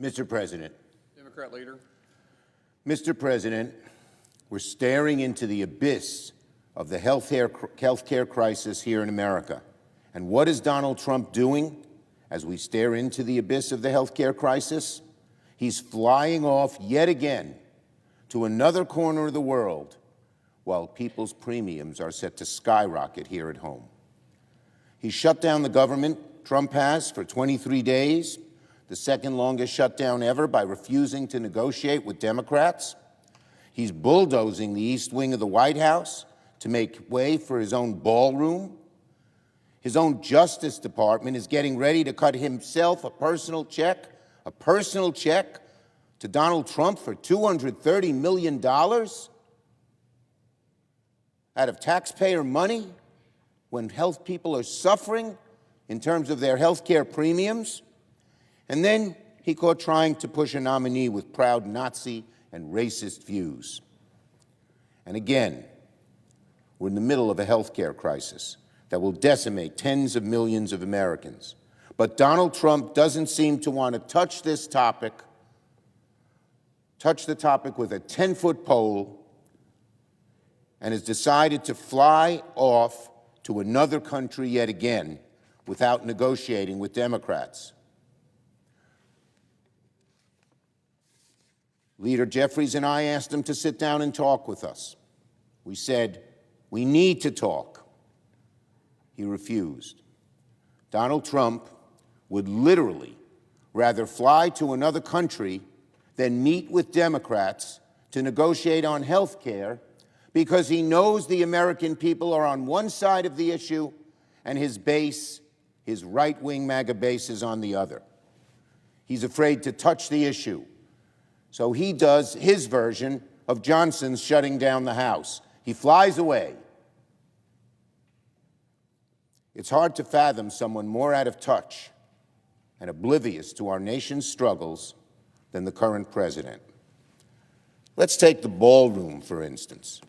Mr. President. Democrat leader. Mr. President, we're staring into the abyss of the healthcare crisis here in America. And what is Donald Trump doing as we stare into the abyss of the healthcare crisis? He's flying off yet again to another corner of the world while people's premiums are set to skyrocket here at home. He shut down the government, Trump has, for 23 days, the second longest shutdown ever, by refusing to negotiate with Democrats. He's bulldozing the East Wing of the White House to make way for his own ballroom. His own Justice Department is getting ready to cut himself a personal check to Donald Trump for $230 million out of taxpayer money when health people are suffering in terms of their health care premiums. And then he caught trying to push a nominee with proud Nazi and racist views. And again, we're in the middle of a health care crisis that will decimate tens of millions of Americans. But Donald Trump doesn't seem to want to touch the topic with a 10-foot pole, and has decided to fly off to another country yet again without negotiating with Democrats. Leader Jeffries and I asked him to sit down and talk with us. We said, we need to talk. He refused. Donald Trump would literally rather fly to another country than meet with Democrats to negotiate on health care, because he knows the American people are on one side of the issue and his base, his right-wing MAGA base, is on the other. He's afraid to touch the issue. So he does his version of Johnson's shutting down the House. He flies away. It's hard to fathom someone more out of touch and oblivious to our nation's struggles than the current president. Let's take the ballroom, for instance.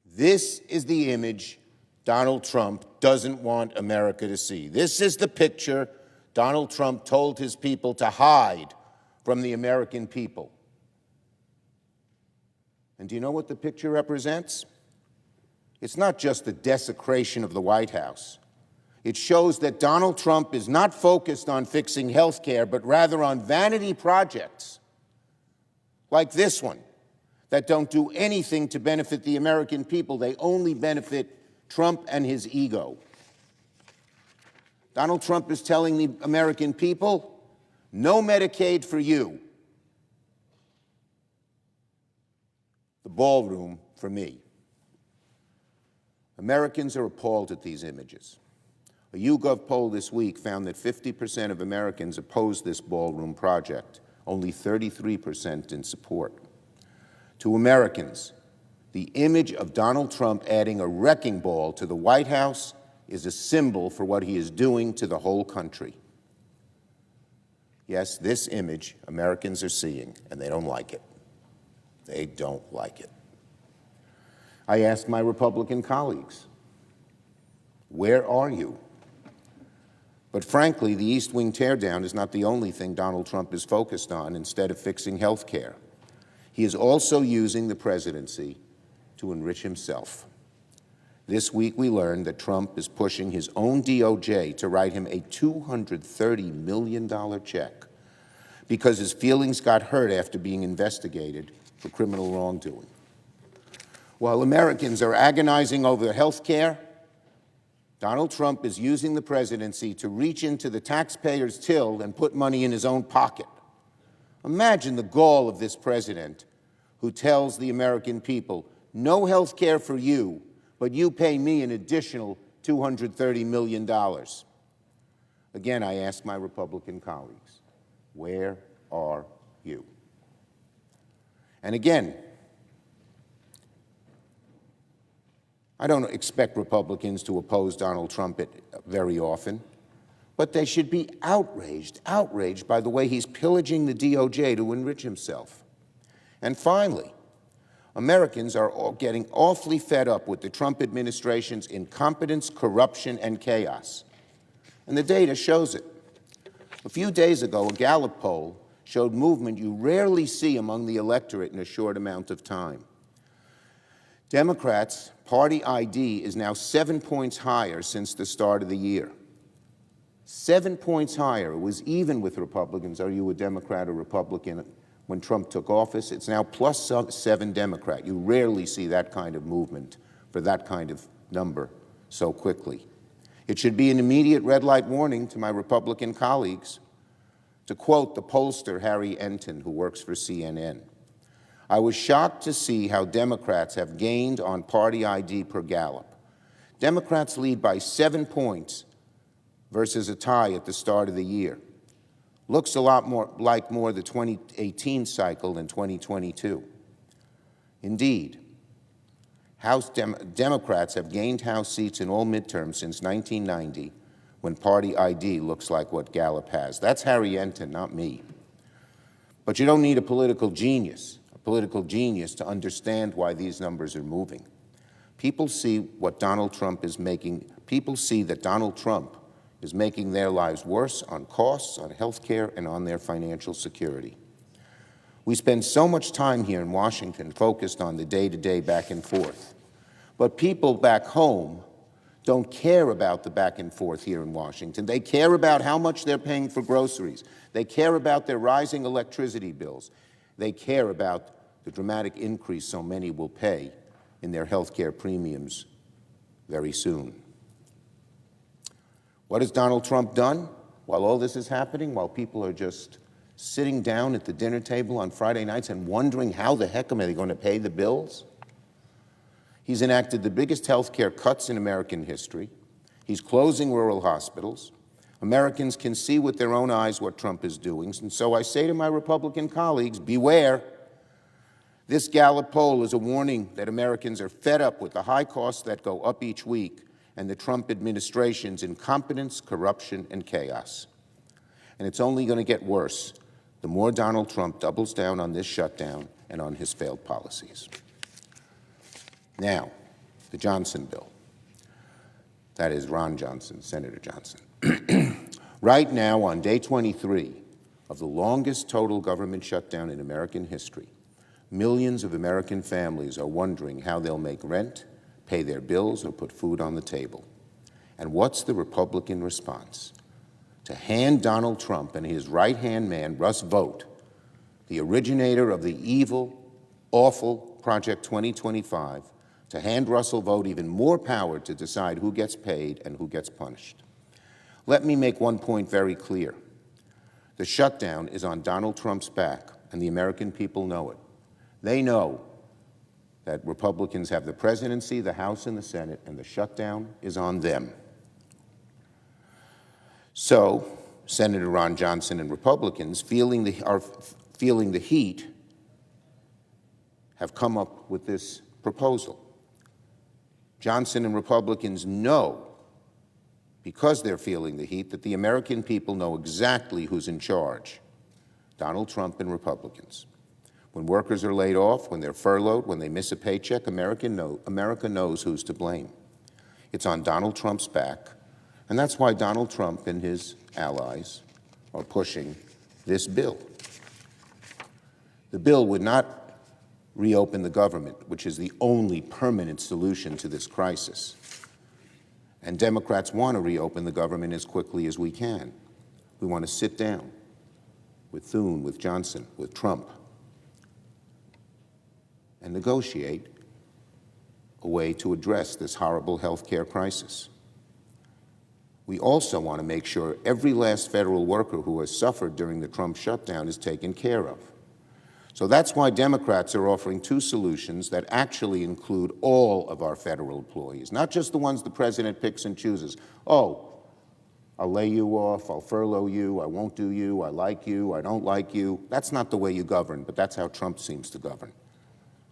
This is the image Donald Trump doesn't want America to see. This is the picture Donald Trump told his people to hide from the American people. And do you know what the picture represents? It's not just the desecration of the White House. It shows that Donald Trump is not focused on fixing health care, but rather on vanity projects like this one that don't do anything to benefit the American people. They only benefit Trump and his ego. Donald Trump is telling the American people, no Medicaid for you. The ballroom for me. Americans are appalled at these images. A YouGov poll this week found that 50% of Americans oppose this ballroom project, only 33% in support. To Americans, the image of Donald Trump adding a wrecking ball to the White House is a symbol for what he is doing to the whole country. Yes, this image Americans are seeing, and they don't like it. They don't like it. I asked my Republican colleagues, where are you? But frankly, the East Wing teardown is not the only thing Donald Trump is focused on instead of fixing health care. He is also using the presidency to enrich himself. This week we learned that Trump is pushing his own DOJ to write him a $230 million check because his feelings got hurt after being investigated for criminal wrongdoing. While Americans are agonizing over health care, Donald Trump is using the presidency to reach into the taxpayer's till and put money in his own pocket. Imagine the gall of this president who tells the American people, no health care for you, but you pay me an additional $230 million. Again, I ask my Republican colleagues, where are you? And again, I don't expect Republicans to oppose Donald Trump very often, but they should be outraged by the way he's pillaging the DOJ to enrich himself. And finally, Americans are all getting awfully fed up with the Trump administration's incompetence, corruption, and chaos. And the data shows it. A few days ago, a Gallup poll showed movement you rarely see among the electorate in a short amount of time. Democrats' party ID is now 7 points higher since the start of the year. 7 points higher. It was even with Republicans. Are you a Democrat or Republican? When Trump took office, it's now plus 7 Democrat. You rarely see that kind of movement for that kind of number so quickly. It should be an immediate red light warning to my Republican colleagues. To quote the pollster Harry Enton, who works for CNN, "I was shocked to see how Democrats have gained on party ID per Gallup. Democrats lead by 7 points versus a tie at the start of the year. Looks a lot more like the 2018 cycle than 2022. Indeed, Democrats have gained House seats in all midterms since 1990, when party ID looks like what Gallup has." That's Harry Enton, not me. But you don't need a political genius to understand why these numbers are moving. People see what Donald Trump is making. People see that Donald Trump is making their lives worse on costs, on health care, and on their financial security. We spend so much time here in Washington focused on the day-to-day back and forth. But people back home don't care about the back and forth here in Washington. They care about how much they're paying for groceries. They care about their rising electricity bills. They care about the dramatic increase so many will pay in their health care premiums very soon. What has Donald Trump done while all this is happening, while people are just sitting down at the dinner table on Friday nights and wondering how the heck am they going to pay the bills? He's enacted the biggest health care cuts in American history. He's closing rural hospitals. Americans can see with their own eyes what Trump is doing. And so I say to my Republican colleagues, beware. This Gallup poll is a warning that Americans are fed up with the high costs that go up each week and the Trump administration's incompetence, corruption, and chaos. And it's only going to get worse the more Donald Trump doubles down on this shutdown and on his failed policies. Now, the Johnson bill. That is Ron Johnson, Senator Johnson. Right now, on day 23 of the longest total government shutdown in American history, millions of American families are wondering how they'll make rent, pay their bills, or put food on the table. And what's the Republican response? To hand Donald Trump and his right-hand man, Russ Vought, the originator of the evil, awful Project 2025, to hand Russell Vought even more power to decide who gets paid and who gets punished. Let me make one point very clear. The shutdown is on Donald Trump's back, and the American people know it. They know that Republicans have the presidency, the House, and the Senate, and the shutdown is on them. So, Senator Ron Johnson and Republicans are feeling the heat, have come up with this proposal. Johnson and Republicans know, because they're feeling the heat, that the American people know exactly who's in charge: Donald Trump and Republicans. When workers are laid off, when they're furloughed, when they miss a paycheck, America knows who's to blame. It's on Donald Trump's back, and that's why Donald Trump and his allies are pushing this bill. The bill would not reopen the government, which is the only permanent solution to this crisis. And Democrats want to reopen the government as quickly as we can. We want to sit down with Thune, with Johnson, with Trump, and negotiate a way to address this horrible health care crisis. We also want to make sure every last federal worker who has suffered during the Trump shutdown is taken care of. So that's why Democrats are offering two solutions that actually include all of our federal employees, not just the ones the president picks and chooses. Oh, I'll lay you off, I'll furlough you, I won't do you, I like you, I don't like you. That's not the way you govern, but that's how Trump seems to govern.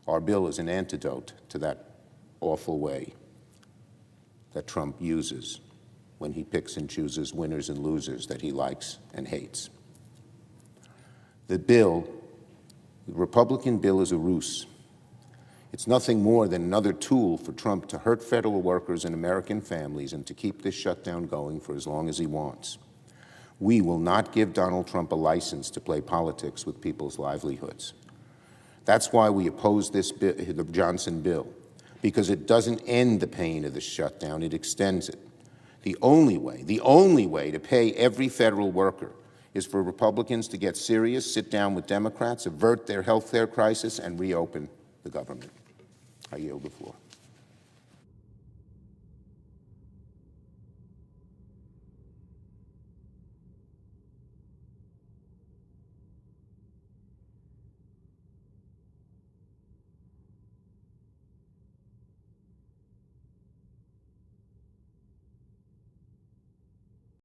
Our bill is an antidote to that awful way that Trump uses when he picks and chooses winners and losers that he likes and hates. The Republican bill is a ruse. It's nothing more than another tool for Trump to hurt federal workers and American families and to keep this shutdown going for as long as he wants. We will not give Donald Trump a license to play politics with people's livelihoods. That's why we oppose this bill, the Johnson bill, because it doesn't end the pain of the shutdown, it extends it. The only way to pay every federal worker is for Republicans to get serious, sit down with Democrats, avert their health care crisis, and reopen the government. I yield the floor.